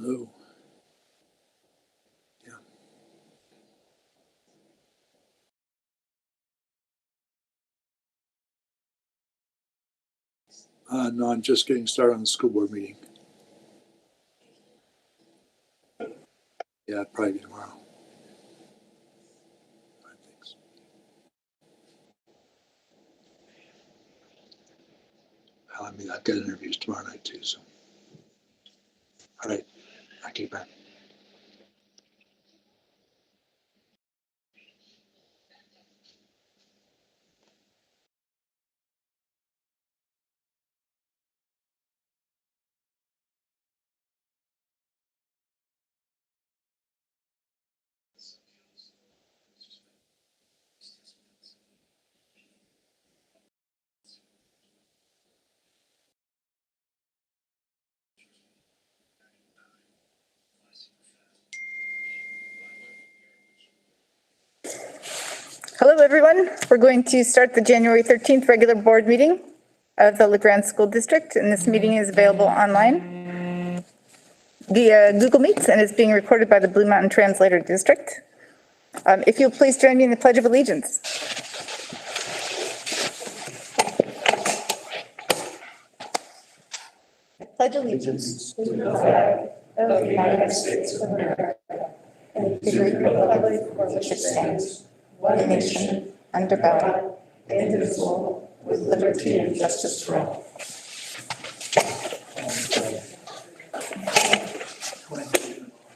Hello. No, I'm just getting started on the school board meeting. Yeah, probably be tomorrow. Thanks. I mean, I've got interviews tomorrow night too, so. All right, I'll keep back. Hello, everyone. We're going to start the January 13th regular board meeting of the Grande School District, and this meeting is available online via Google Meets and is being recorded by the Blue Mountain Translator District. If you'll please join me in the Pledge of Allegiance. I pledge allegiance to the flag of the United States of America and to the republic for which it stands, one nation, under God, indivisible, with liberty and justice for all.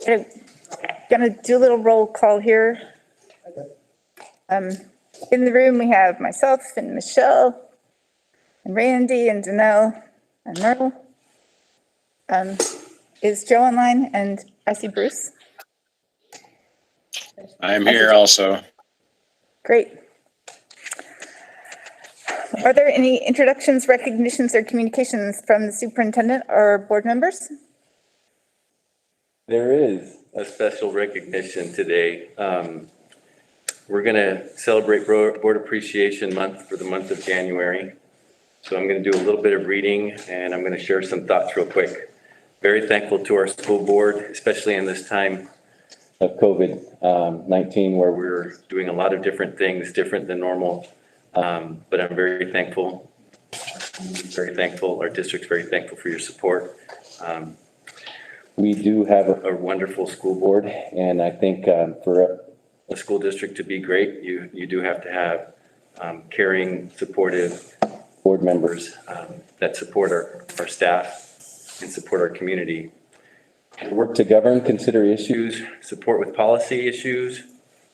I'm gonna do a little roll call here. In the room, we have myself and Michelle and Randy and Danelle and Myrtle. Is Joe online? And I see Bruce. I'm here also. Great. Are there any introductions, recognitions, or communications from the superintendent or board members? There is a special recognition today. We're going to celebrate Board Appreciation Month for the month of January. So I'm going to do a little bit of reading and I'm going to share some thoughts real quick. Very thankful to our school board, especially in this time of COVID-19, where we're doing a lot of different things, different than normal. But I'm very thankful. Our district's very thankful for your support. We do have a wonderful school board, and I think for a school district to be great, you do have to have caring, supportive board members that support our staff and support our community. Work to govern, consider issues, support with policy issues,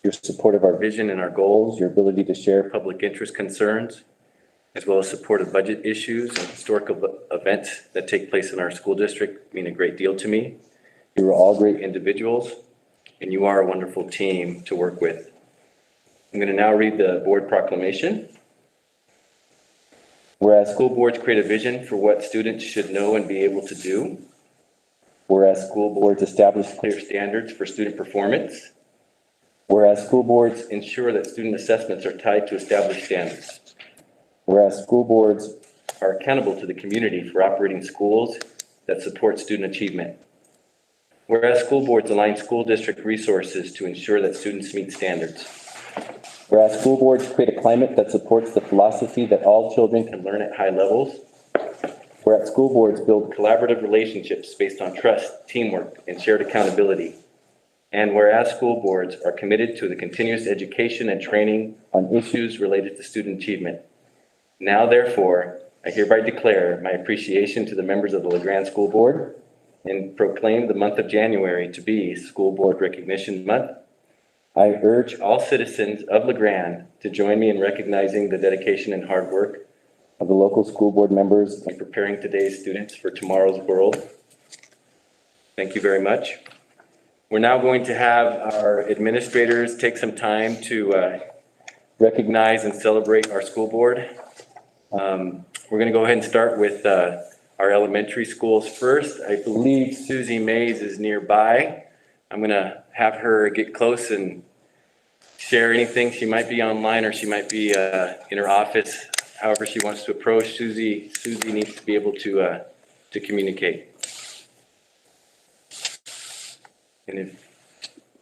your support of our vision and our goals, your ability to share public interest concerns, as well as support of budget issues and historical events that take place in our school district mean a great deal to me. You are all great individuals, and you are a wonderful team to work with. I'm going to now read the board proclamation. Whereas school boards create a vision for what students should know and be able to do. Whereas school boards establish clear standards for student performance. Whereas school boards ensure that student assessments are tied to established standards. Whereas school boards are accountable to the community for operating schools that support student achievement. Whereas school boards align school district resources to ensure that students meet standards. Whereas school boards create a climate that supports the philosophy that all children can learn at high levels. Whereas school boards build collaborative relationships based on trust, teamwork, and shared accountability. And whereas school boards are committed to the continuous education and training on issues related to student achievement. Now, therefore, I hereby declare my appreciation to the members of the LeGrand School Board and proclaim the month of January to be School Board Recognition Month. I urge all citizens of LeGrand to join me in recognizing the dedication and hard work of the local school board members in preparing today's students for tomorrow's world. Thank you very much. We're now going to have our administrators take some time to recognize and celebrate our school board. We're going to go ahead and start with our elementary schools first. I believe Susie Mays is nearby. I'm going to have her get close and share anything. She might be online or she might be in her office. However she wants to approach. Susie needs to be able to communicate. And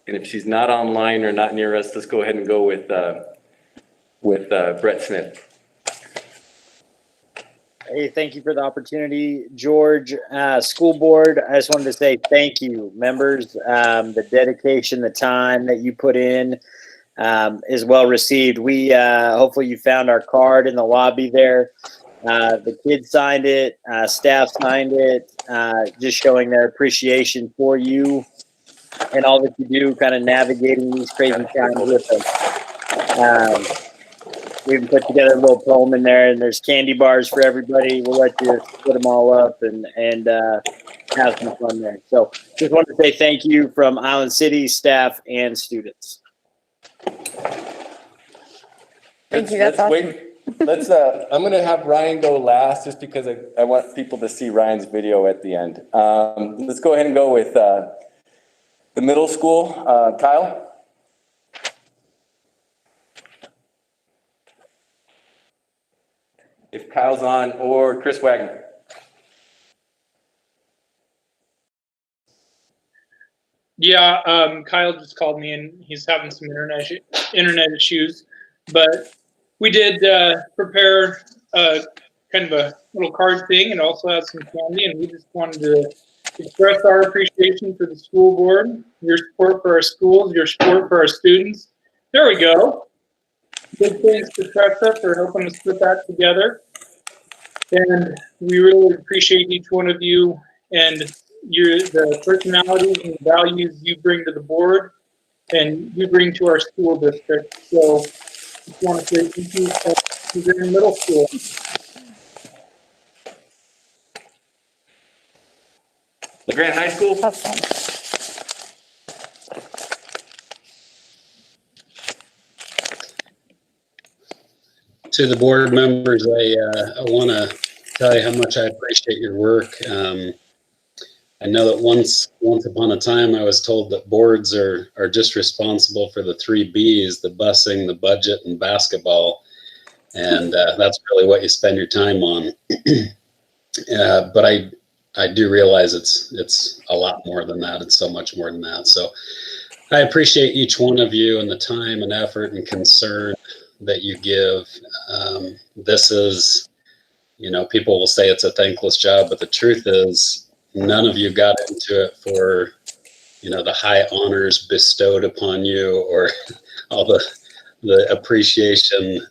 if she's not online or not near us, let's go ahead and go with Brett Smith. Hey, thank you for the opportunity, George. School board, I just wanted to say thank you, members. The dedication, the time that you put in is well received. We hopefully you found our card in the lobby there. The kids signed it, staff signed it, just showing their appreciation for you and all that you do, kind of navigating these crazy times with us. We've put together a little poem in there, and there's candy bars for everybody. We'll let you put them all up and have some fun there. So just wanted to say thank you from Island City staff and students. Thank you, that's awesome. I'm going to have Ryan go last just because I want people to see Ryan's video at the end. Let's go ahead and go with the middle school. Kyle? If Kyle's on, or Chris Wagner. Yeah, Kyle just called me and he's having some internet issues, but we did prepare kind of a little card thing and also have some candy, and we just wanted to express our appreciation for the school board, your support for our schools, your support for our students. There we go. Big thanks to Tressa for helping us put that together. And we really appreciate each one of you and the personalities and values you bring to the board and you bring to our school district. So I just want to say thank you to Grande Middle School. LeGrand High School. Awesome. To the board members, I want to tell you how much I appreciate your work. I know that once upon a time I was told that boards are just responsible for the 3 B's, the busing, the budget, and basketball. And that's really what you spend your time on. But I do realize it's a lot more than that. It's so much more than that. So I appreciate each one of you and the time and effort and concern that you give. This is, people will say it's a thankless job, but the truth is none of you got into it for, the high honors bestowed upon you or all the appreciation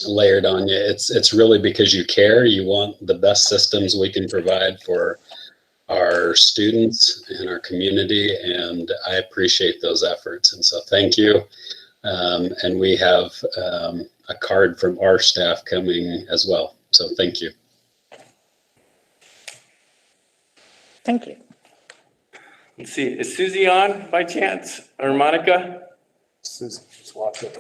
layered on you. It's really because you care. You want the best systems we can provide for our students and our community, and I appreciate those efforts. And so thank you. And we have a card from our staff coming as well. So thank you. Thank you. Let's see, is Susie on by chance, or Monica? Just watch it.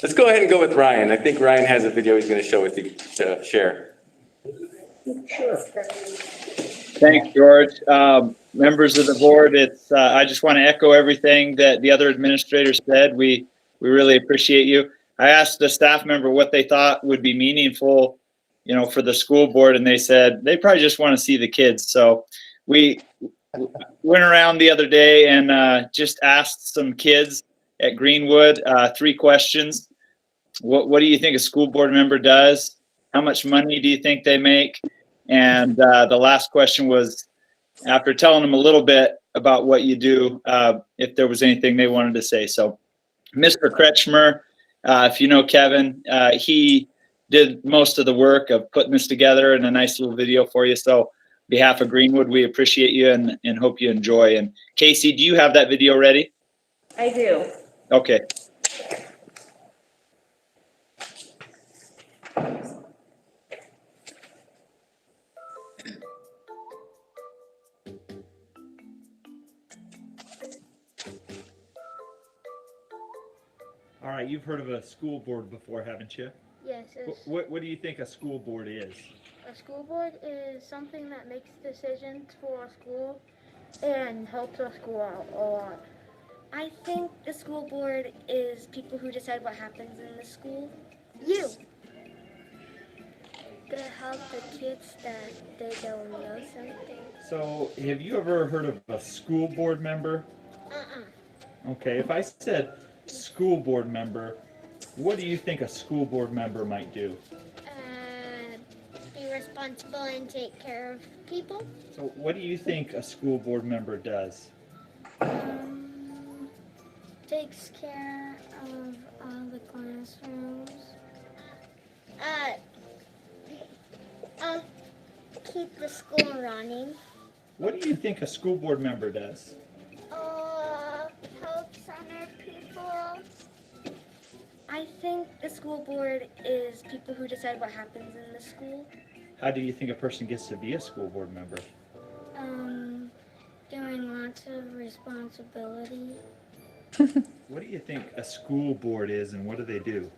Let's go ahead and go with Ryan. I think Ryan has a video he's going to show with you to share. Thanks, George. Members of the board, I just want to echo everything that the other administrators said. We really appreciate you. I asked a staff member what they thought would be meaningful, for the school board, and they said they probably just want to see the kids. So we went around the other day and just asked some kids at Greenwood 3 questions. What do you think a school board member does? How much money do you think they make? And the last question was, after telling them a little bit about what you do, if there was anything they wanted to say. So Mr. Kretschmer, if you know Kevin, he did most of the work of putting this together in a nice little video for you. So on behalf of Greenwood, we appreciate you and hope you enjoy. And Casey, do you have that video ready? I do. Okay. All right, you've heard of a school board before, haven't you? Yes. What do you think a school board is? A school board is something that makes decisions for a school and helps our school out a lot. I think the school board is people who decide what happens in the school. You. To help the kids that they don't know something. So, have you ever heard of a school board member? Okay, if I said school board member, what do you think a school board member might do? Be responsible and take care of people. So, what do you think a school board member does? Takes care of all the classrooms. Keep the school running. What do you think a school board member does? Help center people. I think the school board is people who decide what happens in the school. How do you think a person gets to be a school board member? Doing lots of responsibility. What do you think a school board is and what do they do?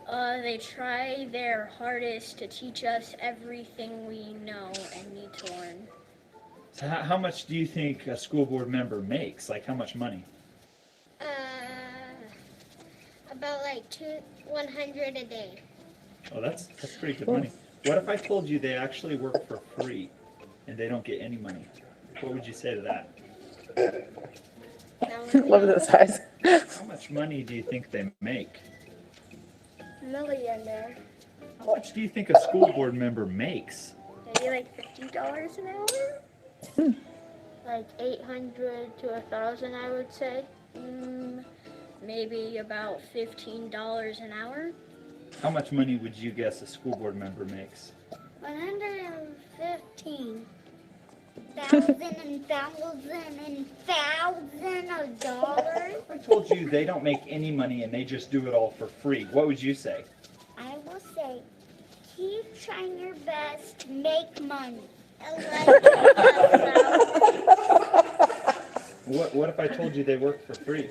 They try their hardest to teach us everything we know and need to learn. So how much do you think a school board member makes? Like how much money? About like $100 a day. Oh, that's pretty good money. What if I told you they actually work for free and they don't get any money? What would you say to that? Love those eyes. How much money do you think they make? Millionaire. How much do you think a school board member makes? Maybe like $50 an hour? Like $800 to $1,000, I would say. Maybe about $15 an hour. How much money would you guess a school board member makes? 115. Thousand of dollars. If I told you they don't make any money and they just do it all for free, what would you say? I will say, keep trying your best to make money. What if I told you they work for free?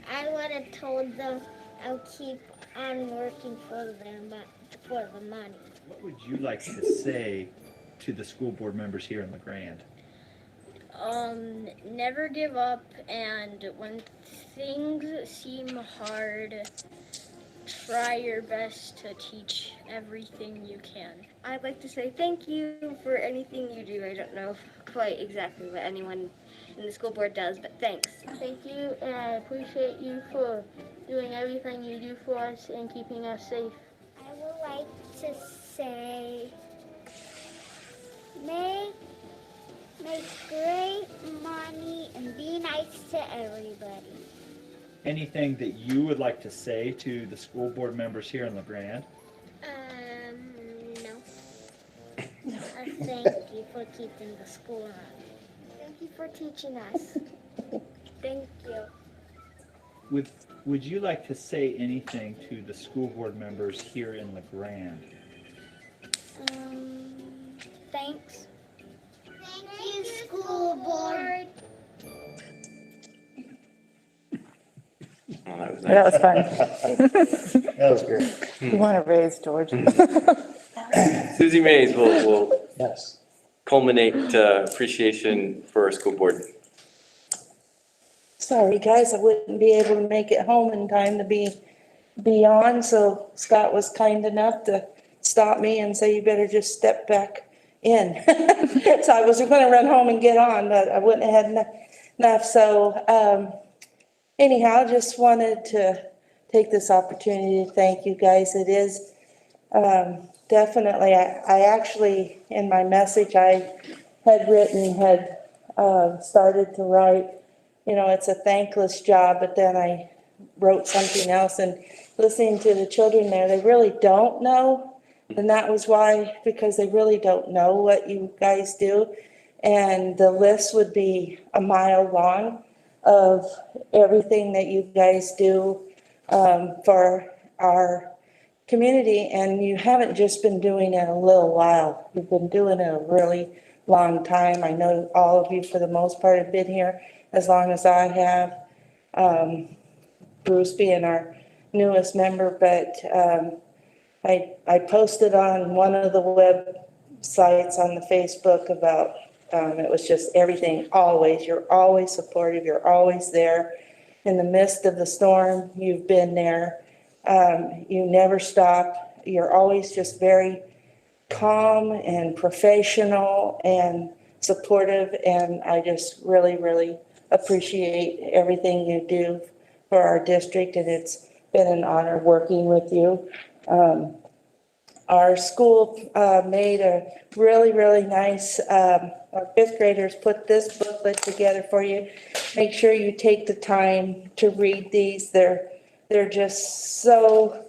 I would have told them I'll keep on working for them, but for the money. What would you like to say to the school board members here in LeGrand? Never give up, and when things seem hard, try your best to teach everything you can. I'd like to say thank you for anything you do. I don't know quite exactly what anyone in the school board does, but thanks. Thank you, and I appreciate you for doing everything you do for us and keeping us safe. I would like to say, make great money and be nice to everybody. Anything that you would like to say to the school board members here in LeGrand? No. Thank you for keeping the school running. Thank you for teaching us. Thank you. Would you like to say anything to the school board members here in LeGrand? Thanks. Thank you, school board. Oh, that was That nice. was fun. That was great. You want to raise, George? Susie Mays will Yes. culminate appreciation for our school board. Sorry, guys, I wouldn't be able to make it home in time to be on, so Scott was kind enough to stop me and say, you better just step back in. So I was gonna run home and get on, but I wouldn't have had enough, so, anyhow, just wanted to take this opportunity to thank you guys. It is, definitely, I actually, in my message, I had started to write, you know, it's a thankless job, but then I wrote something else, and listening to the children there, they really don't know. And that was why, because they really don't know what you guys do. And the list would be a mile long of everything that you guys do for our community. And you haven't just been doing it a little while. You've been doing it a really long time. I know all of you, for the most part, have been here as long as I have, Bruce being our newest member, but I posted on one of the websites on the Facebook about, it was just everything, always, you're always supportive, you're always there. In the midst of the storm, you've been there. You never stop. You're always just very calm and professional and supportive, and I just really, really appreciate everything you do for our district, and it's been an honor working with you. Our school made a really, really nice, our fifth graders put this booklet together for you. Make sure you take the time to read these. They're just so,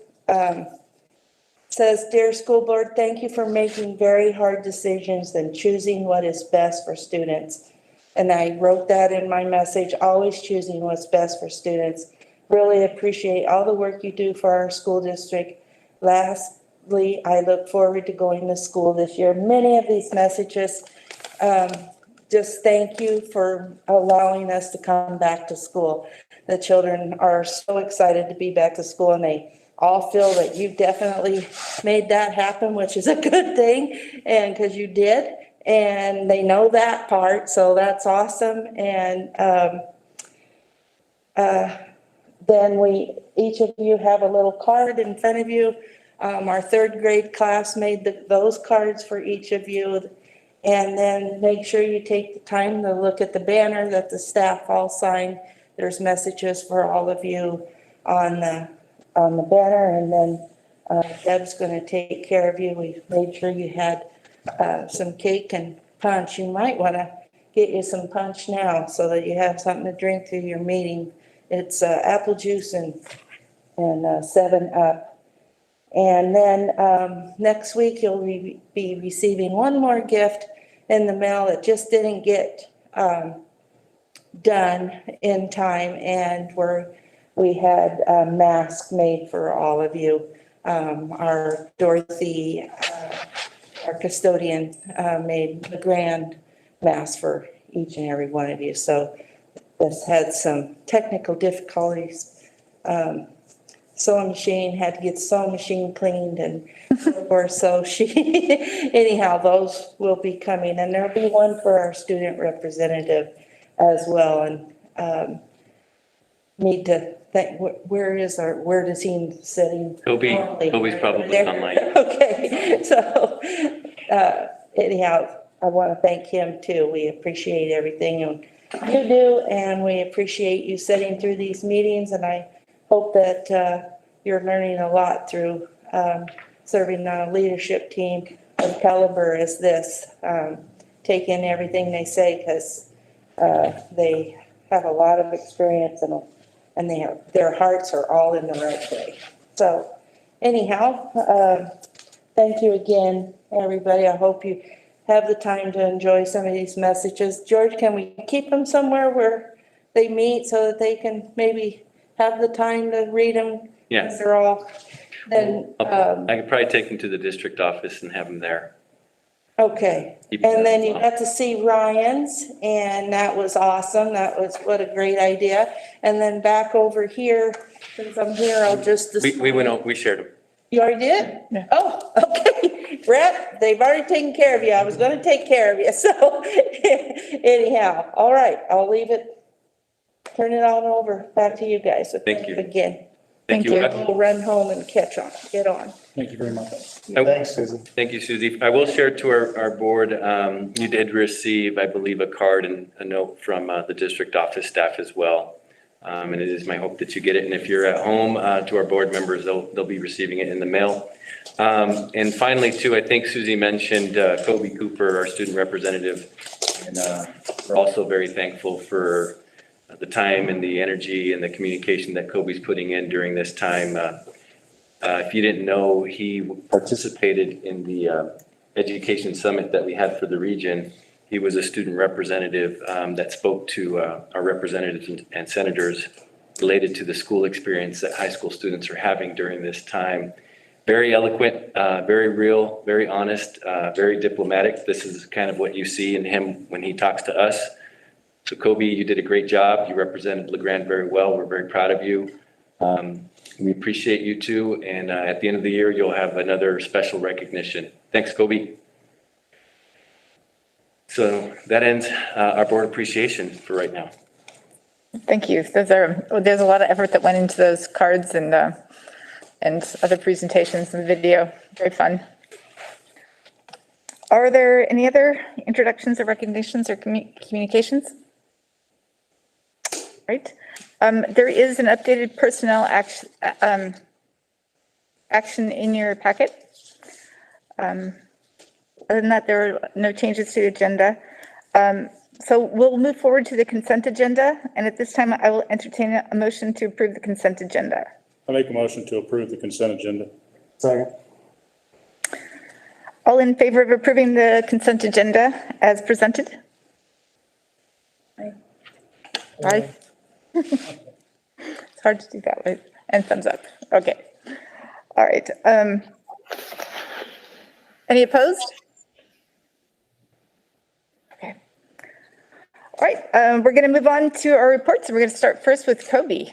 says, Dear School Board, thank you for making very hard decisions and choosing what is best for students. And I wrote that in my message, always choosing what's best for students. Really appreciate all the work you do for our school district. Lastly, I look forward to going to school this year. Many of these messages, just thank you for allowing us to come back to school. The children are so excited to be back to school, and they all feel that you definitely made that happen, which is a good thing, and because you did. And they know that part, so that's awesome. And then each of you have a little card in front of you. Our third grade class made those cards for each of you. And then make sure you take the time to look at the banner that the staff all signed. There's messages for all of you on the banner, and then Deb's going to take care of you. We made sure you had some cake and punch. You might want to get you some punch now so that you have something to drink through your meeting. It's apple juice and 7-Up. And then next week you'll be receiving one more gift in the mail that just didn't get done in time, and we had a mask made for all of you. Our Dorothy, our custodian, made a grand mask for each and every one of you. So this had some technical difficulties. Sewing machine had to get sewing machine cleaned and so forth. So anyhow, those will be coming, and there'll be one for our student representative as well. And need to where does he sitting? Kobe's probably There? online. Okay, so anyhow, I want to thank him too. We appreciate everything you do, and we appreciate you sitting through these meetings, and I hope that you're learning a lot through serving on a leadership team of caliber as this. Take in everything they say, because they have a lot of experience, and their hearts are all in the right place. So anyhow, thank you again, everybody. I hope you have the time to enjoy some of these messages. George, can we keep them somewhere where they meet so that they can maybe have the time to read them? Yes. They're all, then, I could probably take them to the district office and have them there. okay. And then you got to see Ryan's, and that was awesome. What a great idea. And then back over here, since I'm here, I'll just. We shared them. You already did? Yeah. Oh, okay. Brett, they've already taken care of you. I was going to take care of you. So anyhow, all right, I'll leave it. Turn it on over. Back to you guys. So Thank you. Again. Thank you. We'll run home and get on. Thank you very much. Thanks, Susie. Thank you, Susie. I will share to our board, you did receive, I believe, a card and a note from the district office staff as well. And it is my hope that you get it. And if you're at home, to our board members, they'll be receiving it in the mail. And finally, too, I think Susie mentioned Kobe Cooper, our student representative. And we're also very thankful for the time and the energy and the communication that Kobe's putting in during this time. If you didn't know, he participated in the education summit that we had for the region. He was a student representative that spoke to our representatives and senators related to the school experience that high school students are having during this time. Very eloquent, very real, very honest, very diplomatic. This is kind of what you see in him when he talks to us. So Kobe, you did a great job. You represented LeGrand very well. We're very proud of you. We appreciate you too. And at the end of the year, you'll have another special recognition. Thanks, Kobe. So that ends our board appreciation for right now. Thank you. There's a lot of effort that went into those cards and other presentations and video. Very fun. Are there any other introductions or recognitions or communications? Right. There is an updated personnel action in your packet. Other than that, there are no changes to the agenda. So we'll move forward to the consent agenda. And at this time, I will entertain a motion to approve the consent agenda. I make a motion to approve the consent agenda. Second. All in favor of approving the consent agenda as presented? Aye. It's hard to do that, right? And thumbs up. Okay. All right. Any opposed? Okay. All right. We're going to move on to our reports. We're going to start first with Kobe.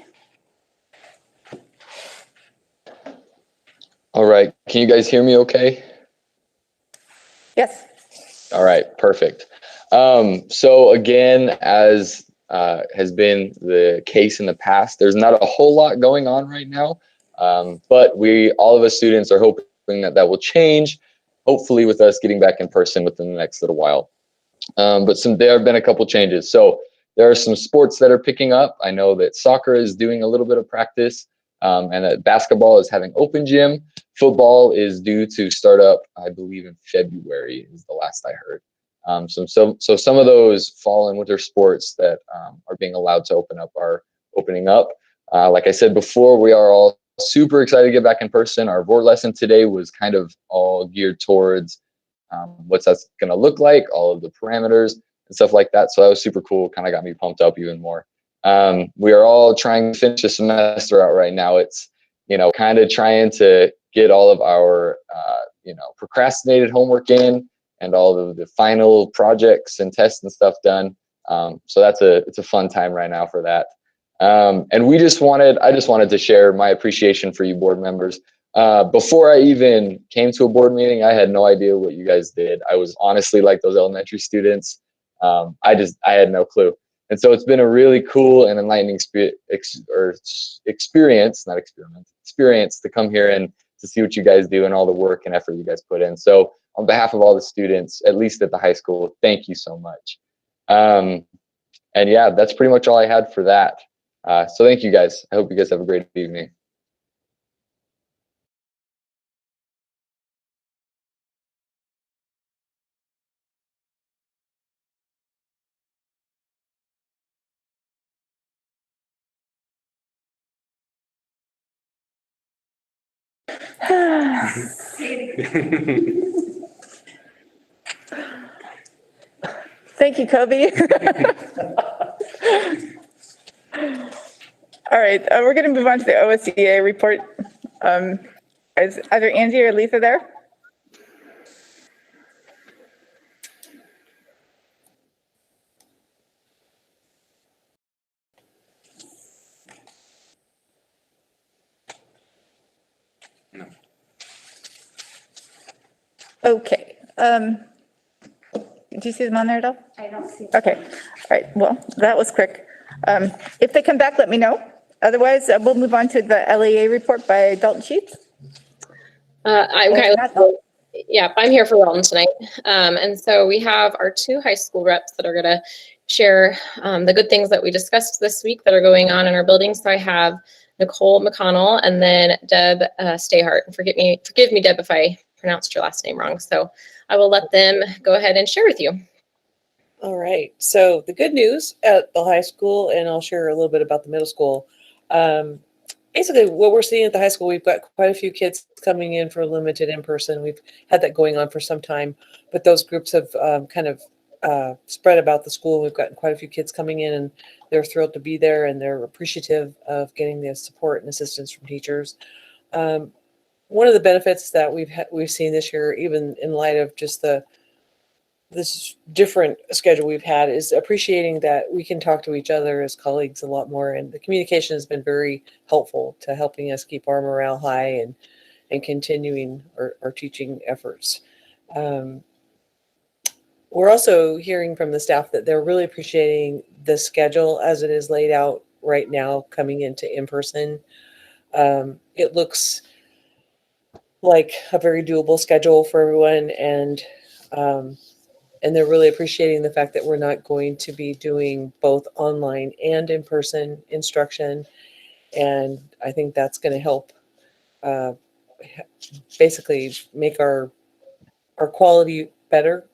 All right. Can you guys hear me okay? Yes. All right. Perfect. So again, as has been the case in the past, there's not a whole lot going on right now, but all of us students are hoping that will change, hopefully with us getting back in person within the next little while. But there have been a couple changes. So there are some sports that are picking up. I know that soccer is doing a little bit of practice, and that basketball is having open gym. Football is due to start up, I believe, in February is the last I heard. So some of those fall in winter sports that are being allowed to open up are opening up. Like I said before, we are all super excited to get back in person. Our board lesson today was kind of all geared towards what's that going to look like, all of the parameters and stuff like that. So that was super cool. Kind of got me pumped up even more. We are all trying to finish the semester out right now. It's, kind of trying to get all of our, procrastinated homework in and all of the final projects and tests and stuff done. So it's a fun time right now for that. And I just wanted to share my appreciation for you board members. Before I even came to a board meeting, I had no idea what you guys did. I was honestly like those elementary students. I had no clue. And so it's been a really cool and enlightening experience, not experiment, experience to come here and to see what you guys do and all the work and effort you guys put in. So on behalf of all the students, at least at the high school, thank you so much. And yeah, that's pretty much all I had for that. So thank you guys. I hope you guys have a great evening. Thank you, Kobe. All right, we're going to move on to the OSEA report. Is either Angie or Lisa there? No. Okay. Did you see them on there at all? I don't see. Okay. All right. Well, that was quick. If they come back, let me know. Otherwise, we'll move on to the LEA report by Dalton Sheets. I'm here for Dalton tonight. And so we have our 2 high school reps that are going to share the good things that we discussed this week that are going on in our building. So I have Nicole McConnell and then Deb Stayhart. Forgive me, Deb, if I pronounced your last name wrong. So I will let them go ahead and share with you. All right. So the good news at the high school, and I'll share a little bit about the middle school. Basically, what we're seeing at the high school, we've got quite a few kids coming in for limited in-person. We've had that going on for some time, but those groups have kind of spread about the school. We've gotten quite a few kids coming in, and they're thrilled to be there, and they're appreciative of getting the support and assistance from teachers. One of the benefits that we've seen this year, even in light of just this different schedule we've had, is appreciating that we can talk to each other as colleagues a lot more, and the communication has been very helpful to helping us keep our morale high and continuing our teaching efforts. We're also hearing from the staff that they're really appreciating the schedule as it is laid out right now coming into in-person. It looks like a very doable schedule for everyone, and they're really appreciating the fact that we're not going to be doing both online and in-person instruction. And I think that's going to help basically make our quality better.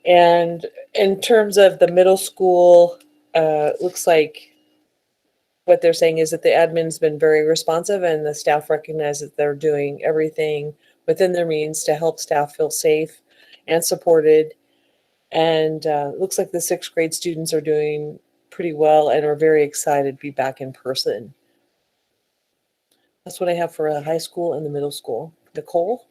And in terms of the middle school, looks like what they're saying is that the admin's been very responsive, and the staff recognize that they're doing everything within their means to help staff feel safe and supported. And looks like the 6th grade students are doing pretty well and are very excited to be back in person. That's what I have for a high school and the middle school. Nicole?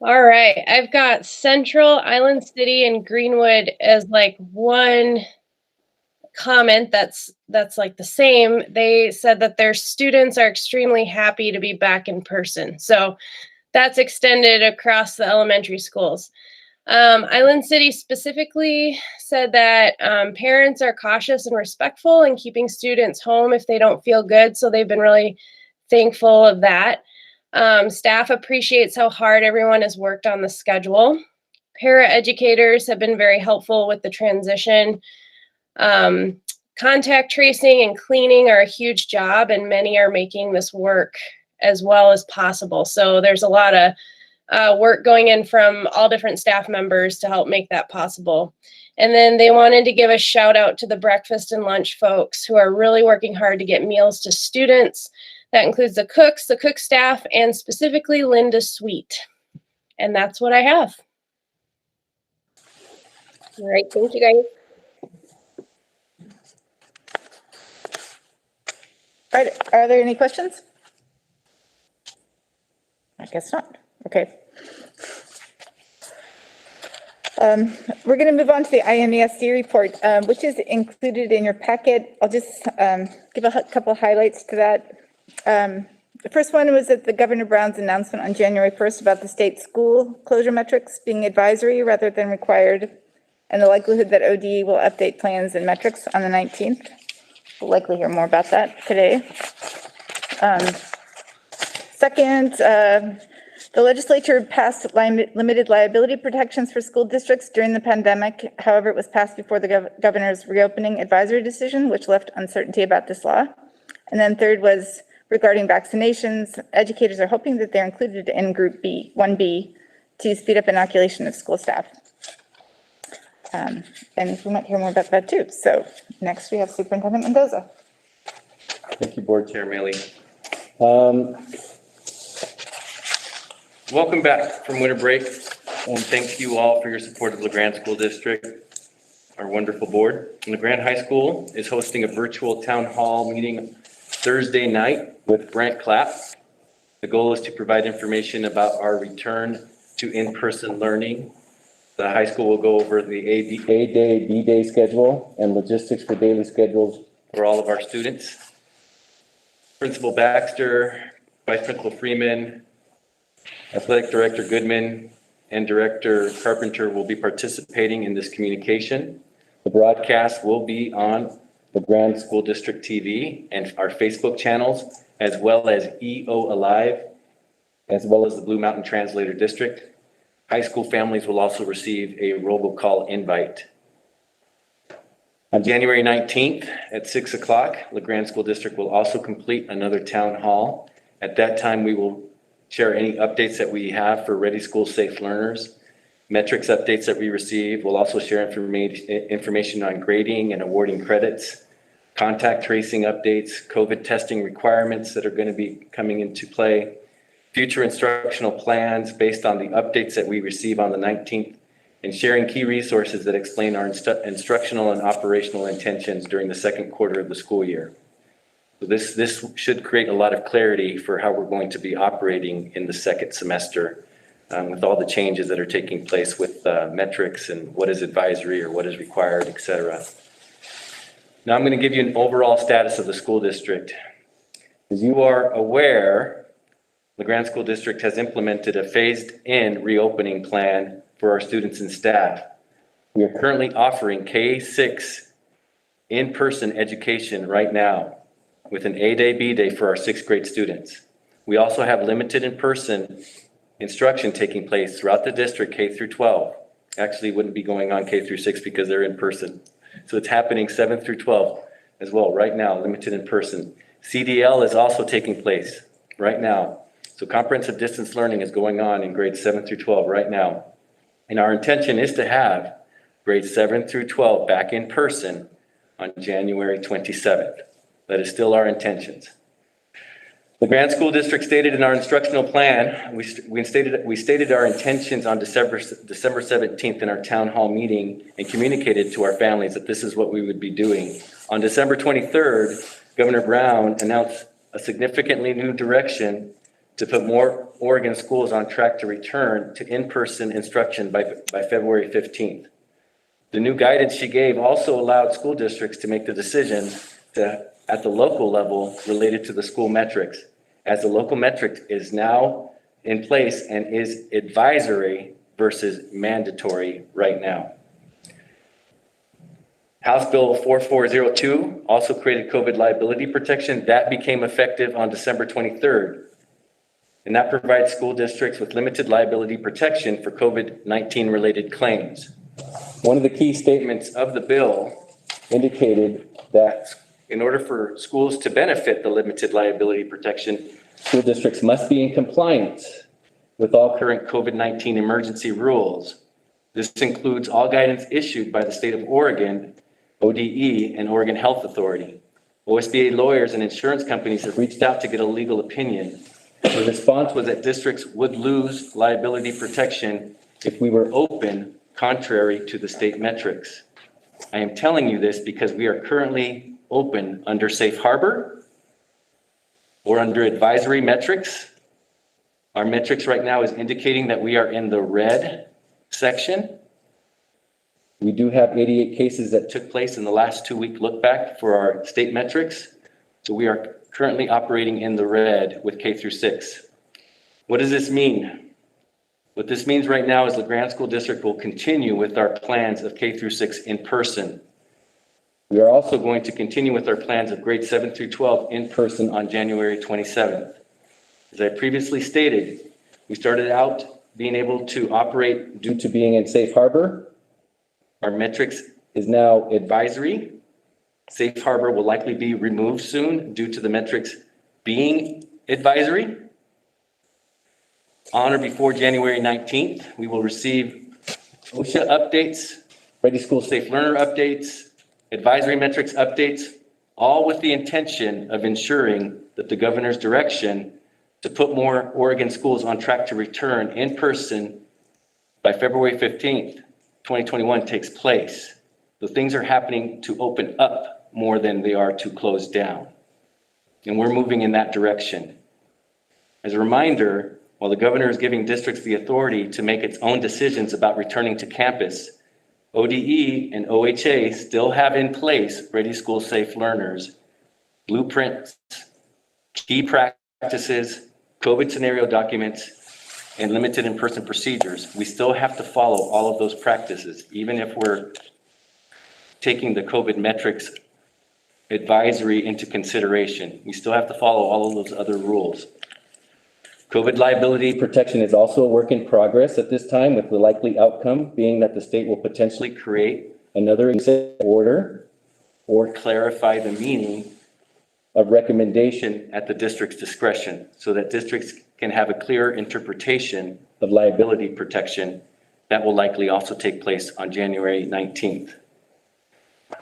All right. I've got Central, Island City, and Greenwood as like one comment that's like the same. They said that their students are extremely happy to be back in person. So that's extended across the elementary schools. Island City specifically said that parents are cautious and respectful in keeping students home if they don't feel good. So they've been really thankful of that. Staff appreciates how hard everyone has worked on the schedule. Para-educators have been very helpful with the transition. Contact tracing and cleaning are a huge job, and many are making this work as well as possible. So there's a lot of work going in from all different staff members to help make that possible. And then they wanted to give a shout out to the breakfast and lunch folks who are really working hard to get meals to students. That includes the cook staff, and specifically Linda Sweet. And that's what I have. All right, thank you guys. All right, are there any questions? I guess not. Okay. We're going to move on to the Imesd report, which is included in your packet. I'll just give a couple highlights to that. The first one was that the Governor Brown's announcement on January 1st about the state school closure metrics being advisory rather than required, and the likelihood that ODE will update plans and metrics on the 19th. We'll likely hear more about that today. Second, the legislature passed limited liability protections for school districts during the pandemic. However, it was passed before the governor's reopening advisory decision, which left uncertainty about this law. And then third was regarding vaccinations. Educators are hoping that they're included in Group B, 1B, to speed up inoculation of school staff. And we might hear more about that too. So next we have Superintendent Mendoza. Thank you, Board Chair Mealy. Welcome back from winter break, and thank you all for your support of LeGrand School District, our wonderful board. LeGrand High School is hosting a virtual town hall meeting Thursday night with Brent Clapp. The goal is to provide information about our return to in-person learning. The high school will go over the A-Day, B-Day schedule and logistics for daily schedules for all of our students. Principal Baxter, Vice Principal Freeman, Athletic Director Goodman, and Director Carpenter will be participating in this communication. The broadcast will be on the Grande School District TV and our Facebook channels, as well as EO Alive, as well as the Blue Mountain Translator District. High school families will also receive a robocall invite. On January 19th at 6 o'clock, LeGrand School District will also complete another town hall. At that time, we will share any updates that we have for Ready School Safe Learners, metrics updates that we receive. We'll also share information on grading and awarding credits, contact tracing updates, COVID testing requirements that are going to be coming into play, future instructional plans based on the updates that we receive on the 19th, and sharing key resources that explain our instructional and operational intentions during the second quarter of the school year. So this should create a lot of clarity for how we're going to be operating in the second semester with all the changes that are taking place with metrics and what is advisory or what is required, et cetera. Now I'm going to give you an overall status of the school district. As you are aware, the Grande School District has implemented a phased-in reopening plan for our students and staff. We are currently offering K-6 in-person education right now with an A-Day, B-Day for our sixth grade students. We also have limited in-person instruction taking place throughout the district K through 12. Actually, it wouldn't be going on K through 6 because they're in person. So it's happening 7 through 12 as well right now, limited in person. CDL is also taking place right now. So comprehensive distance learning is going on in grades 7 through 12 right now. And our intention is to have grades 7 through 12 back in person on January 27th. That is still our intentions. The Grande School District stated in our instructional plan, we stated our intentions on December 17th in our town hall meeting and communicated to our families that this is what we would be doing. On December 23rd, Governor Brown announced a significantly new direction to put more Oregon schools on track to return to in-person instruction by February 15th. The new guidance she gave also allowed school districts to make the decision at the local level related to the school metrics, as the local metric is now in place and is advisory versus mandatory right now. House Bill 4402 also created COVID liability protection. That became effective on December 23rd. And that provides school districts with limited liability protection for COVID-19 related claims. One of the key statements of the bill indicated that in order for schools to benefit the limited liability protection, school districts must be in compliance with all current COVID-19 emergency rules. This includes all guidance issued by the state of Oregon, ODE, and Oregon Health Authority. OSBA lawyers and insurance companies have reached out to get a legal opinion. The response was that districts would lose liability protection if we were open, contrary to the state metrics. I am telling you this because we are currently open under safe harbor or under advisory metrics. Our metrics right now is indicating that we are in the red section. We do have 88 cases that took place in the last 2-week look back for our state metrics. So we are currently operating in the red with K through 6. What does this mean? What this means right now is the Grande School District will continue with our plans of K through 6 in person. We are also going to continue with our plans of grades 7 through 12 in person on January 27th. As I previously stated, we started out being able to operate due to being in safe harbor. Our metrics is now advisory. Safe harbor will likely be removed soon due to the metrics being advisory. On or before January 19th, we will receive OSHA updates, Ready School Safe Learner updates, advisory metrics updates, all with the intention of ensuring that the governor's direction to put more Oregon schools on track to return in person by February 15th, 2021 takes place. So things are happening to open up more than they are to close down. And we're moving in that direction. As a reminder, while the governor is giving districts the authority to make its own decisions about returning to campus, ODE and OHA still have in place Ready School Safe Learners, blueprints, key practices, COVID scenario documents, and limited in-person procedures. We still have to follow all of those practices, even if we're taking the COVID metrics advisory into consideration. We still have to follow all of those other rules. COVID liability protection is also a work in progress at this time, with the likely outcome being that the state will potentially create another executive order or clarify the meaning of recommendation at the district's discretion, so that districts can have a clear interpretation of liability protection. That will likely also take place on January 19th.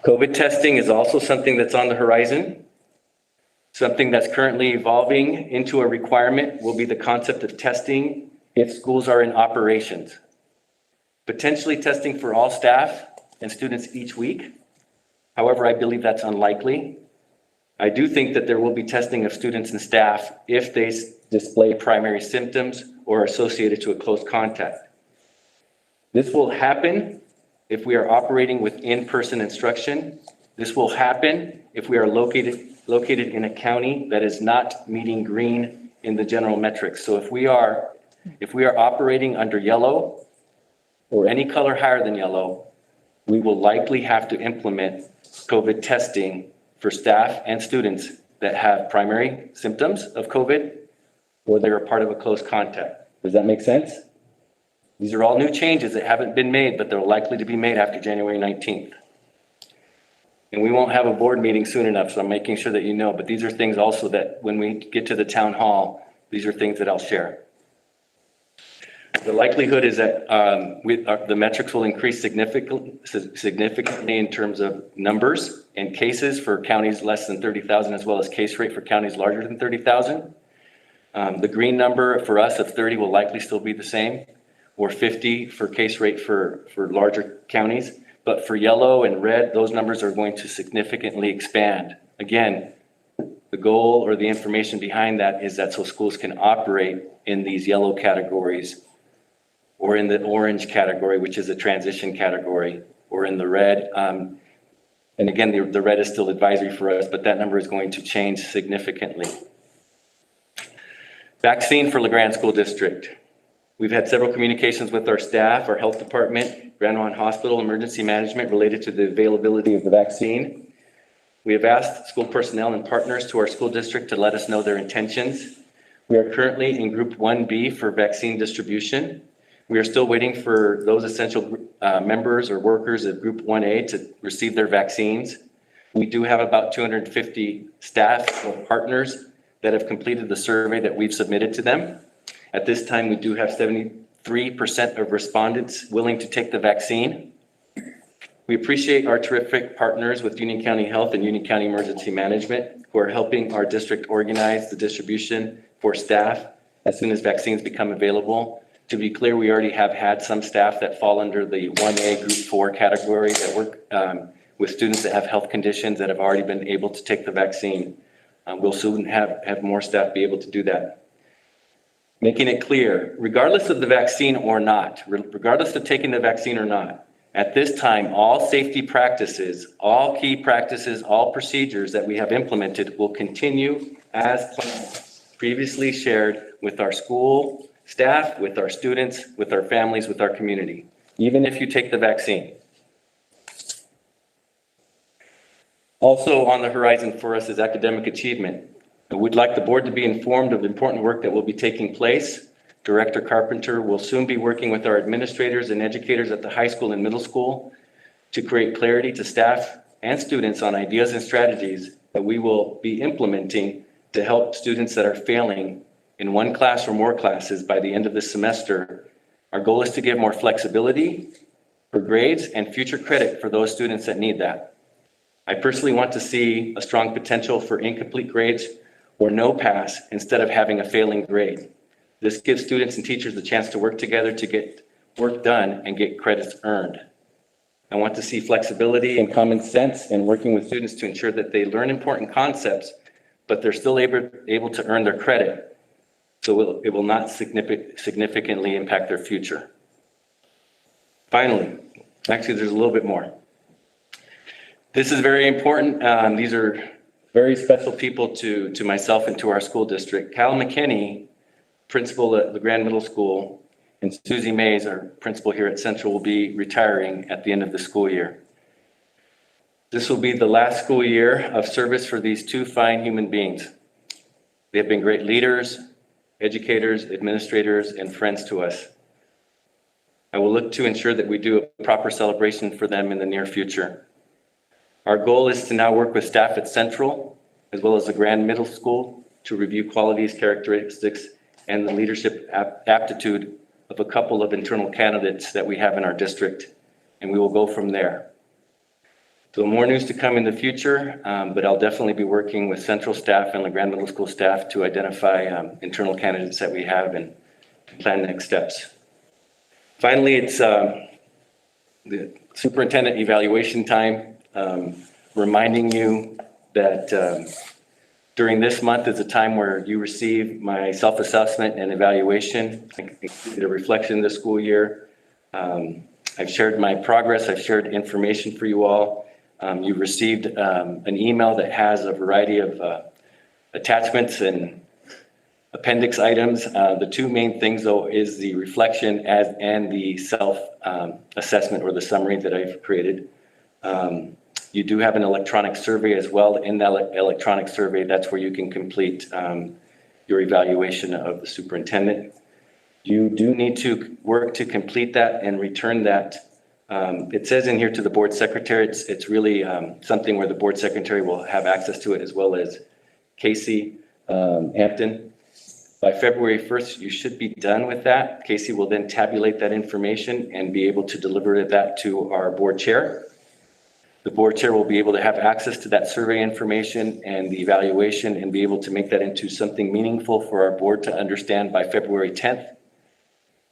COVID testing is also something that's on the horizon. Something that's currently evolving into a requirement will be the concept of testing if schools are in operations. Potentially testing for all staff and students each week. However, I believe that's unlikely. I do think that there will be testing of students and staff if they display primary symptoms or are associated to a close contact. This will happen if we are operating with in-person instruction. This will happen if we are located in a county that is not meeting green in the general metrics. So if we are operating under yellow or any color higher than yellow, we will likely have to implement COVID testing for staff and students that have primary symptoms of COVID or they're a part of a close contact. Does that make sense? These are all new changes that haven't been made, but they're likely to be made after January 19th. And we won't have a board meeting soon enough, so I'm making sure that you know, but these are things also that when we get to the town hall, these are things that I'll share. The likelihood is that the metrics will increase significantly in terms of numbers and cases for counties less than 30,000, as well as case rate for counties larger than 30,000. The green number for us of 30 will likely still be the same, or 50 for case rate for larger counties. But for yellow and red, those numbers are going to significantly expand. Again, the goal or the information behind that is that so schools can operate in these yellow categories, or in the orange category, which is a transition category, or in the red. And again, the red is still advisory for us, but that number is going to change significantly. Vaccine for La Grande School District. We've had several communications with our staff, our health department, Grand Juan Hospital, emergency management related to the availability of the vaccine. We have asked school personnel and partners to our school district to let us know their intentions. We are currently in Group 1B for vaccine distribution. We are still waiting for those essential members or workers of Group 1A to receive their vaccines. We do have about 250 staff or partners that have completed the survey that we've submitted to them. At this time, we do have 73% of respondents willing to take the vaccine. We appreciate our terrific partners with Union County Health and Union County Emergency Management who are helping our district organize the distribution for staff as soon as vaccines become available. To be clear, we already have had some staff that fall under the 1A Group 4 category that work with students that have health conditions that have already been able to take the vaccine. We'll soon have more staff be able to do that. Making it clear, regardless of the vaccine or not, regardless of taking the vaccine or not, at this time, all safety practices, all key practices, all procedures that we have implemented will continue as planned, previously shared with our school, staff, with our students, with our families, with our community, even if you take the vaccine. Also on the horizon for us is academic achievement. We'd like the board to be informed of important work that will be taking place. Director Carpenter will soon be working with our administrators and educators at the high school and middle school to create clarity to staff and students on ideas and strategies that we will be implementing to help students that are failing in one class or more classes by the end of this semester. Our goal is to give more flexibility for grades and future credit for those students that need that. I personally want to see a strong potential for incomplete grades or no pass instead of having a failing grade. This gives students and teachers the chance to work together to get work done and get credits earned. I want to see flexibility and common sense in working with students to ensure that they learn important concepts, but they're still able to earn their credit, so it will not significantly impact their future. Finally, actually there's a little bit more. This is very important. These are very special people to myself and to our school district. Cal McKinney, principal at LeGrand Middle School, and Susie Mays, our principal here at Central, will be retiring at the end of the school year. This will be the last school year of service for these two fine human beings. They have been great leaders, educators, administrators, and friends to us. I will look to ensure that we do a proper celebration for them in the near future. Our goal is to now work with staff at Central, as well as the Grand Middle School, to review qualities, characteristics, and the leadership aptitude of a couple of internal candidates that we have in our district, and we will go from there. So more news to come in the future, but I'll definitely be working with Central staff and the Grand Middle School staff to identify internal candidates that we have and plan next steps. Finally, it's the superintendent evaluation time. Reminding you that during this month is a time where you receive my self-assessment and evaluation. I included a reflection of the school year. I've shared my progress. I've shared information for you all. You've received an email that has a variety of attachments and appendix items. The two main things, though, is the reflection and the self-assessment or the summary that I've created. You do have an electronic survey as well. In that electronic survey, that's where you can complete your evaluation of the superintendent. You do need to work to complete that and return that. It says in here to the board secretary. It's really something where the board secretary will have access to it, as well as Casey Hampton. By February 1st, you should be done with that. Casey will then tabulate that information and be able to deliver that to our board chair. The board chair will be able to have access to that survey information and the evaluation and be able to make that into something meaningful for our board to understand by February 10th.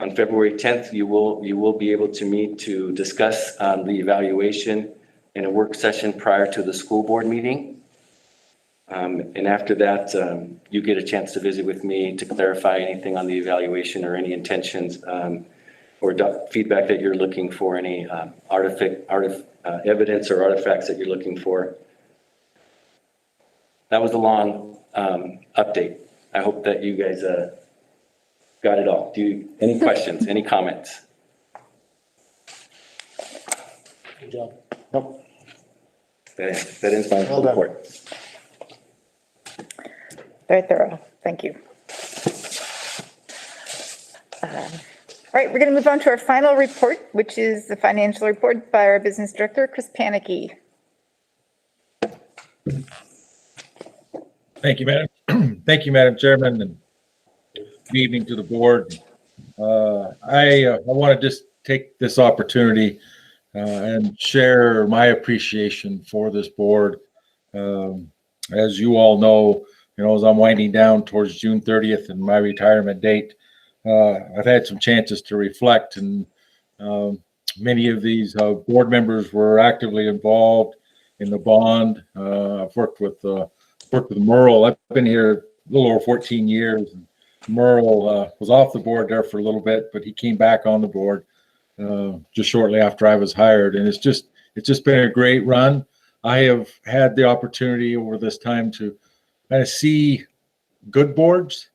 On February 10th, you will be able to meet to discuss the evaluation in a work session prior to the school board meeting. And after that, you get a chance to visit with me to clarify anything on the evaluation or any intentions or feedback that you're looking for, any evidence or artifacts that you're looking for. That was a long update. I hope that you guys got it all. Any questions, any comments? Good job. Nope. That ends my report. Very thorough. Thank you. All right, we're going to move on to our final report, which is the financial report by our business director, Chris Panicky. Thank you, Madam. Thank you, Madam Chairman, and good evening to the board. I want to just take this opportunity and share my appreciation for this board. As you all know, as I'm winding down towards June 30th and my retirement date, I've had some chances to reflect, and many of these board members were actively involved in the bond. I've worked with Merle. I've been here a little over 14 years. And Merle was off the board there for a little bit, but he came back on the board just shortly after I was hired, and it's just been a great run. I have had the opportunity over this time to kind of see good boards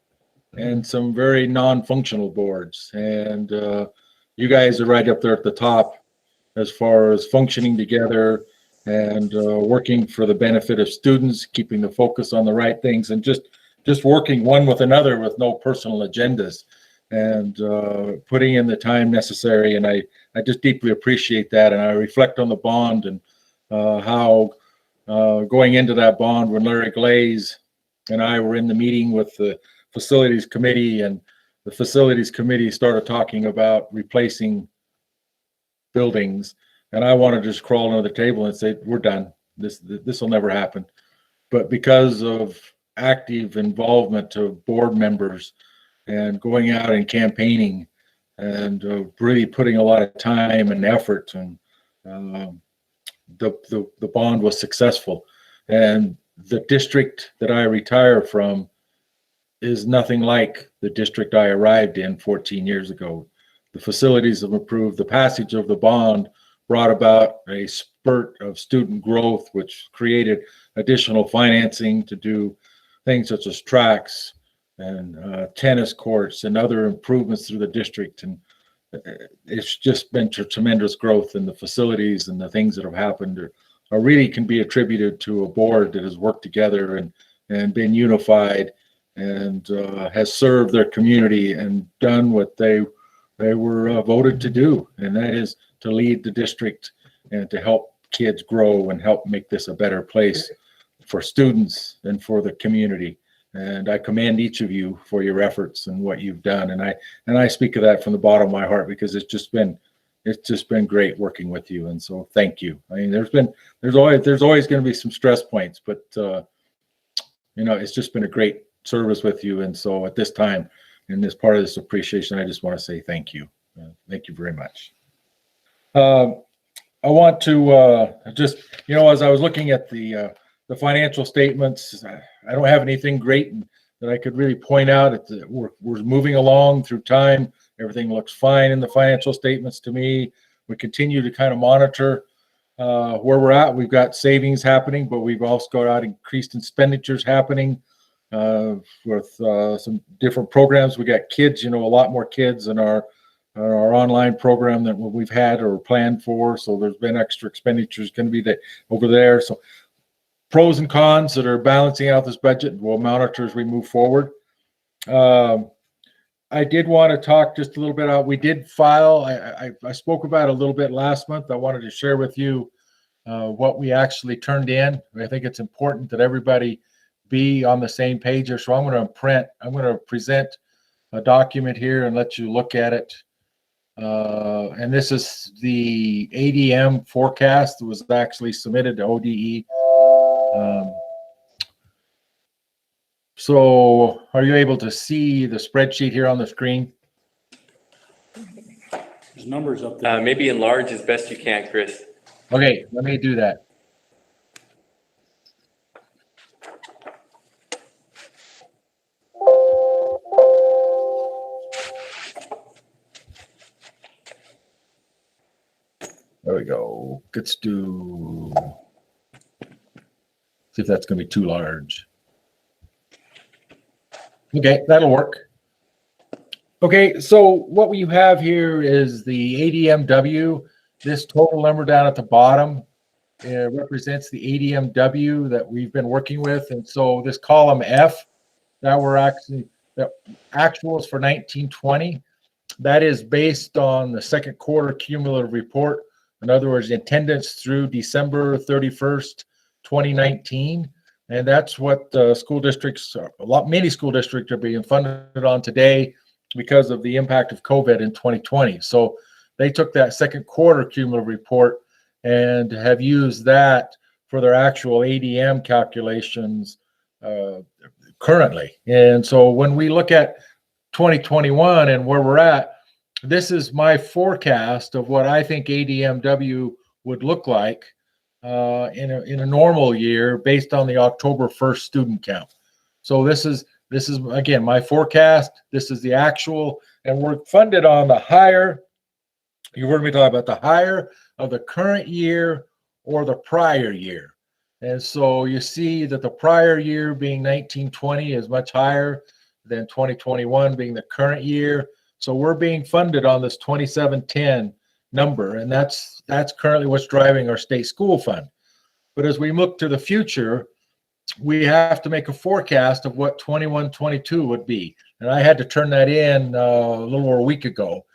and some very non-functional boards. And you guys are right up there at the top as far as functioning together and working for the benefit of students, keeping the focus on the right things, and just working one with another with no personal agendas, and putting in the time necessary. And I just deeply appreciate that. And I reflect on the bond and how going into that bond, when Larry Glaze and I were in the meeting with the facilities committee, and the facilities committee started talking about replacing buildings, and I wanted to just crawl under the table and say, we're done. This will never happen. But because of active involvement of board members and going out and campaigning and really putting a lot of time and effort, and the bond was successful. And the district that I retire from is nothing like the district I arrived in 14 years ago. The facilities have improved. The passage of the bond brought about a spurt of student growth, which created additional financing to do things such as tracks and tennis courts and other improvements through the district. And it's just been tremendous growth in the facilities, and the things that have happened are really can be attributed to a board that has worked together and been unified, and has served their community and done what they were voted to do, and that is to lead the district and to help kids grow and help make this a better place for students and for the community. And I commend each of you for your efforts and what you've done. And I speak of that from the bottom of my heart, because it's just been great working with you. And so thank you. I mean, there's always going to be some stress points, but it's just been a great service with you. And so at this time, in this part of this appreciation, I just want to say thank you. Thank you very much. I want to just, as I was looking at the financial statements, I don't have anything great that I could really point out. We're moving along through time. Everything looks fine in the financial statements to me. We continue to kind of monitor where we're at. We've got savings happening, but we've also got increased expenditures happening with some different programs. We got kids, a lot more kids in our online program than what we've had or planned for. So there's been extra expenditures going to be over there. So pros and cons that are balancing out this budget, we'll monitor as we move forward. I did want to talk just a little bit about, we did file, I spoke about it a little bit last month. I wanted to share with you what we actually turned in. I think it's important that everybody be on the same page here. So I'm going to present a document here and let you look at it. And this is the Adm forecast that was actually submitted to ODE. So are you able to see the spreadsheet here on the screen? There's numbers up there. Maybe enlarge as best you can, Chris. Okay, let me do that. There we go. Let's do, see if that's going to be too large. Okay, that'll work. Okay, so what we have here is the ADMW. This total number down at the bottom represents the ADMW that we've been working with. And so this column F that we're actually, the actuals for 1920, that is based on the second quarter cumulative report. In other words, attendance through December 31st, 2019. And that's what school districts, many school districts are being funded on today because of the impact of COVID in 2020. So they took that second quarter cumulative report and have used that for their actual ADM calculations currently. And so when we look at 2021 and where we're at, this is my forecast of what I think ADMW would look like in a normal year based on the October 1st student count. So this is again my forecast. This is the actual, and we're funded on the higher. You heard me talk about the higher of the current year or the prior year. And so you see that the prior year being 1920 is much higher. then 2021 being the current year. So we're being funded on this 2710 number, and that's currently what's driving our state school fund. But as we look to the future, we have to make a forecast of what 21-22 would be. And I had to turn that in a little over a week ago.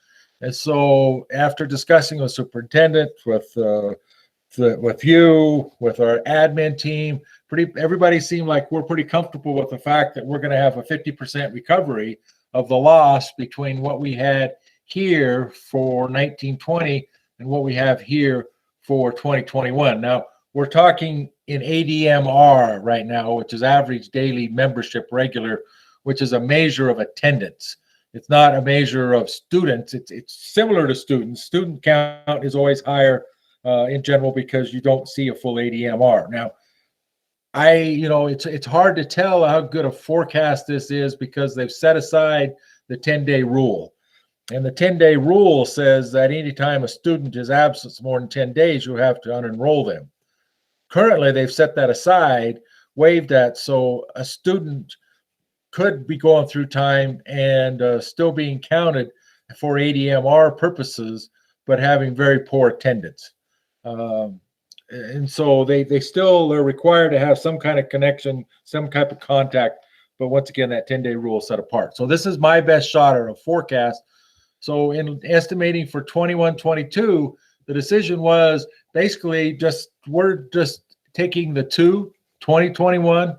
And so after discussing with superintendent, with you, with our admin team, everybody seemed like we're pretty comfortable with the fact that we're going to have a 50% recovery of the loss between what we had here for 1920 and what we have here for 2021. Now, we're talking in ADMR right now, which is average daily membership regular, which is a measure of attendance. It's not a measure of students. It's similar to students. Student count is always higher in general because you don't see a full ADMR. Now, it's hard to tell how good a forecast this is because they've set aside the 10-day rule. And the 10-day rule says that anytime a student is absent more than 10 days, you have to unenroll them. Currently, they've set that aside, waived that, so a student could be going through time and still being counted for ADMR purposes, but having very poor attendance. And so they still are required to have some kind of connection, some type of contact. But once again, that 10-day rule is set apart. So this is my best shot at a forecast. So in estimating for 21-22, the decision was basically we're just taking the two, 2021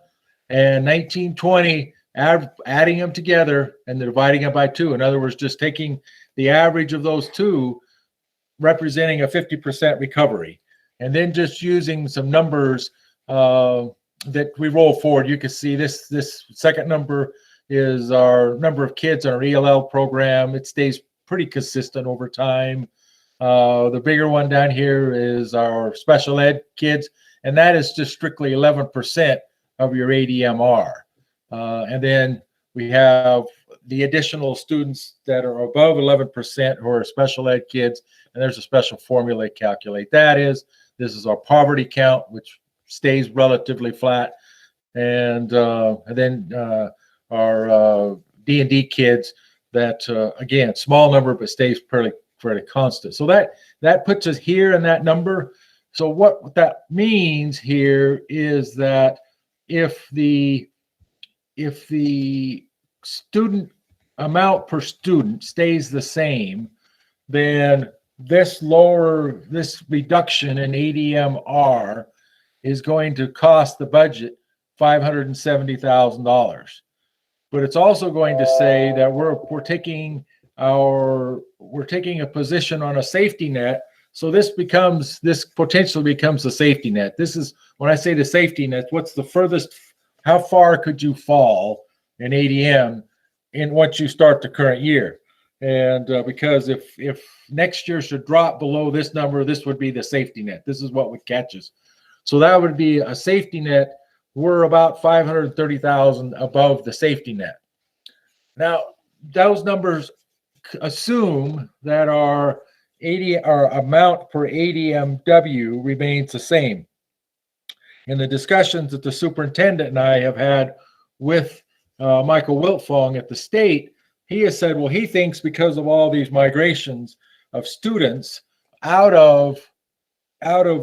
and 1920, adding them together and dividing them by 2. In other words, just taking the average of those two, representing a 50% recovery. And then just using some numbers that we roll forward. You can see this second number is our number of kids in our ELL program. It stays pretty consistent over time. The bigger one down here is our special ed kids, and that is just strictly 11% of your ADMR. And then we have the additional students that are above 11% who are special ed kids, and there's a special formula to calculate that is. This is our poverty count, which stays relatively flat. And then our D&D kids that, again, small number, but stays fairly constant. So that puts us here in that number. So what that means here is that if the student amount per student stays the same, then this reduction in ADMR is going to cost the budget $570,000. But it's also going to say that we're taking a position on a safety net. So this potentially becomes a safety net. This is when I say the safety net, what's the furthest, how far could you fall in ADM once you start the current year? And because if next year should drop below this number, this would be the safety net. This is what would catch us. So that would be a safety net. We're about 530,000 above the safety net. Now, those numbers assume that our amount per Admw remains the same. In the discussions that the superintendent and I have had with Michael Wiltfong at the state, he has said, well, he thinks because of all these migrations of students out of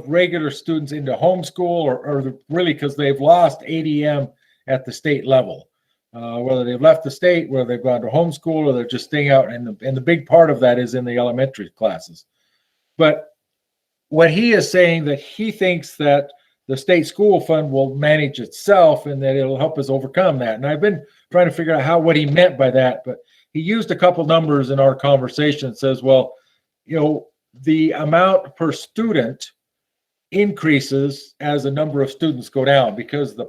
regular students into homeschool or really because they've lost ADM at the state level, whether they've left the state, whether they've gone to homeschool or they're just staying out. And the big part of that is in the elementary classes. But what he is saying that he thinks that the state school fund will manage itself and that it'll help us overcome that. And I've been trying to figure out what he meant by that, but he used a couple numbers in our conversation. It says, well, the amount per student increases as the number of students go down because the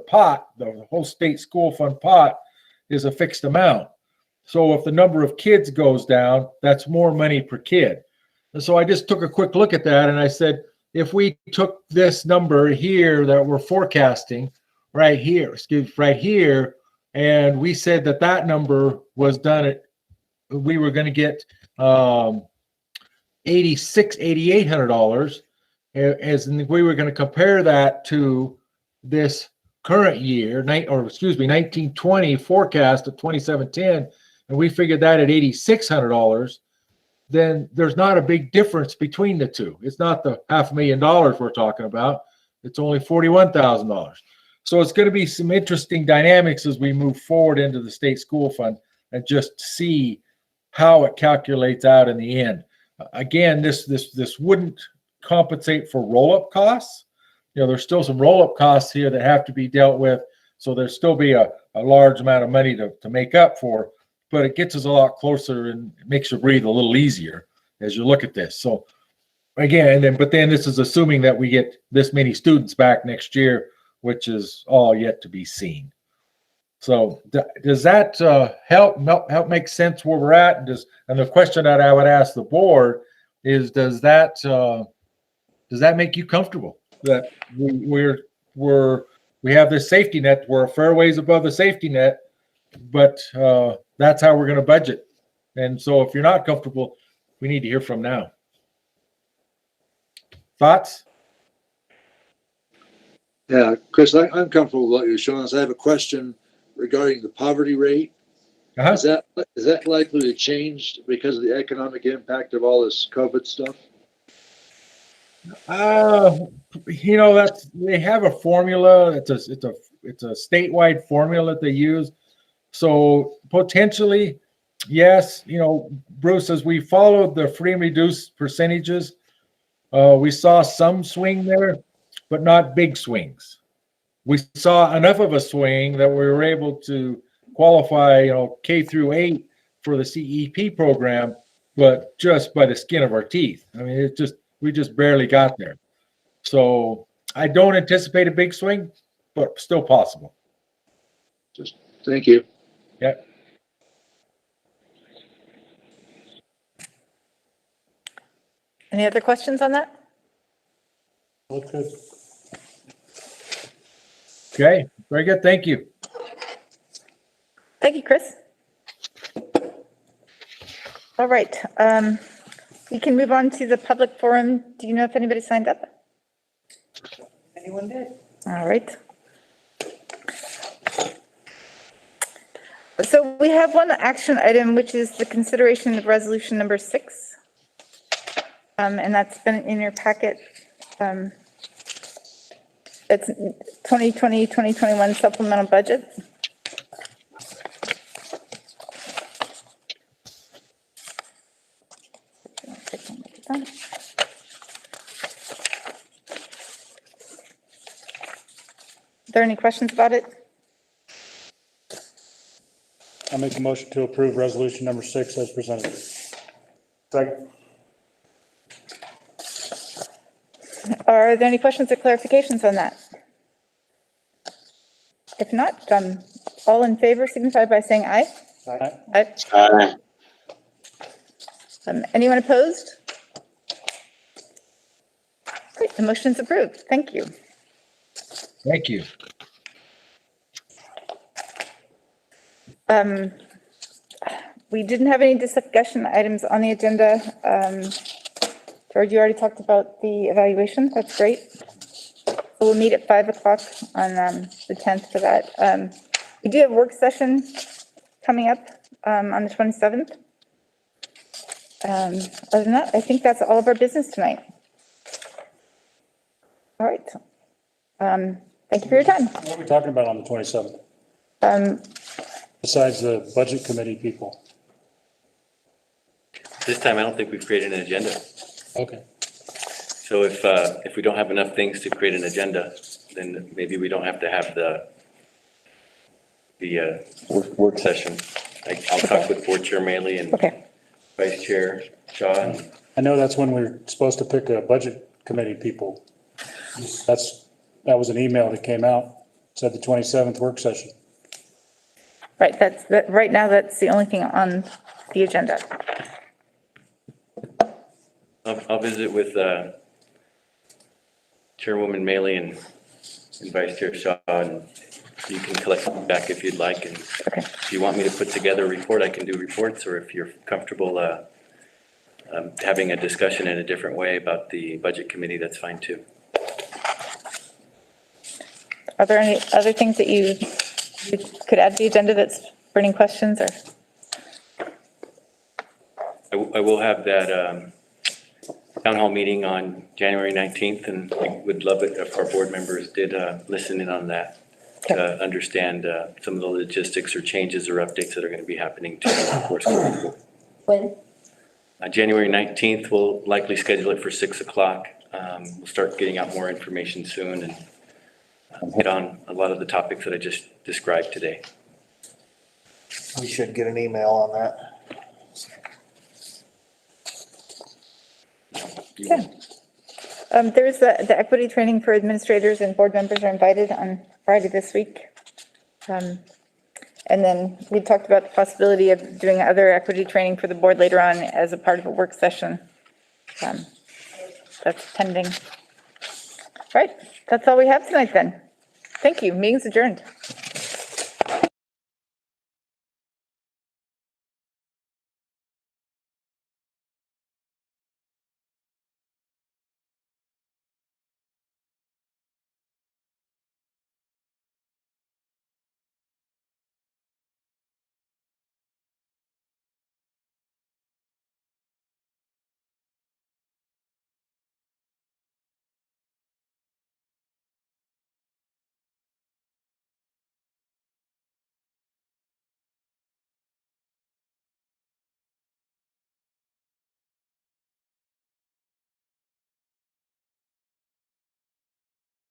whole state school fund pot is a fixed amount. So if the number of kids goes down, that's more money per kid. And so I just took a quick look at that and I said, if we took this number here that we're forecasting right here, and we said that number was done at, we were going to get $8,800, as we were going to compare that to this current year, 1920 forecast of 2710, and we figured that at $8,600, then there's not a big difference between the two. It's not the $500,000 we're talking about. It's only $41,000. So it's going to be some interesting dynamics as we move forward into the state school fund and just see how it calculates out in the end. Again, this wouldn't compensate for roll-up costs. You know, there's still some roll-up costs here that have to be dealt with. So there'll still be a large amount of money to make up for, but it gets us a lot closer and it makes you breathe a little easier as you look at this. So again, but then this is assuming that we get this many students back next year, which is all yet to be seen. So does that help make sense where we're at? And the question that I would ask the board is, does that make you comfortable that we have this safety net? We're a fair ways above the safety net, but that's how we're going to budget. And so if you're not comfortable, we need to hear from now. Thoughts? Yeah, Chris, I'm comfortable with what you're showing us. I have a question regarding the poverty rate. Is that likely to change because of the economic impact of all this COVID stuff? You know, they have a formula. It's a statewide formula that they use. So potentially, yes. You know, Bruce, as we followed the free and reduced percentages, we saw some swing there, but not big swings. We saw enough of a swing that we were able to qualify, you know, K through 8 for the CEP program, but just by the skin of our teeth. I mean, we just barely got there. So I don't anticipate a big swing, but still possible. Thank you. Yeah. Any other questions on that? Okay. Okay, very good. Thank you. Thank you, Chris. All right, we can move on to the public forum. Do you know if anybody signed up? Anyone did? All right. So we have one action item, which is the consideration of resolution number 6. And that's been in your packet. It's 2020-2021 supplemental budget. Are there any questions about it? I'll make a motion to approve resolution number 6 as presented. Second. Are there any questions or clarifications on that? If not, all in favor signify by saying aye. Aye. Aye. Aye. Anyone opposed? Great, the motion is approved. Thank you. Thank you. We didn't have any discussion items on the agenda. George, you already talked about the evaluation. That's great. So we'll meet at 5 o'clock on the 10th for that. We do have a work session coming up on the 27th. Other than that, I think that's all of our business tonight. All right. Thank you for your time. What are we talking about on the 27th? Besides the budget committee people? This time, I don't think we've created an agenda. Okay. So if we don't have enough things to create an agenda, then maybe we don't have to have the work session. I'll talk with Board Chair Maley and Vice Chair Shaw. I know that's when we're supposed to pick a budget committee people. That was an email that came out, said the 27th work session. Right, right now, that's the only thing on the agenda. I'll visit with Chairwoman Maley and Vice Chair Shaw, and you can collect feedback if you'd like. And if you want me to put together a report, I can do reports, or if you're comfortable having a discussion in a different way about the budget committee, that's fine too. Are there any other things that you could add to the agenda that's burning questions or? I will have that town hall meeting on January 19th, and I would love it if our board members did listen in on that to understand some of the logistics or changes or updates that are going to be happening to the course. When? January 19th, we'll likely schedule it for 6 o'clock. We'll start getting out more information soon and hit on a lot of the topics that I just described today. We should get an email on that. Okay. There's the equity training for administrators, and board members are invited on Friday this week. And then we talked about the possibility of doing other equity training for the board later on as a part of a work session. That's pending. All right, that's all we have tonight then. Thank you. Meeting's adjourned.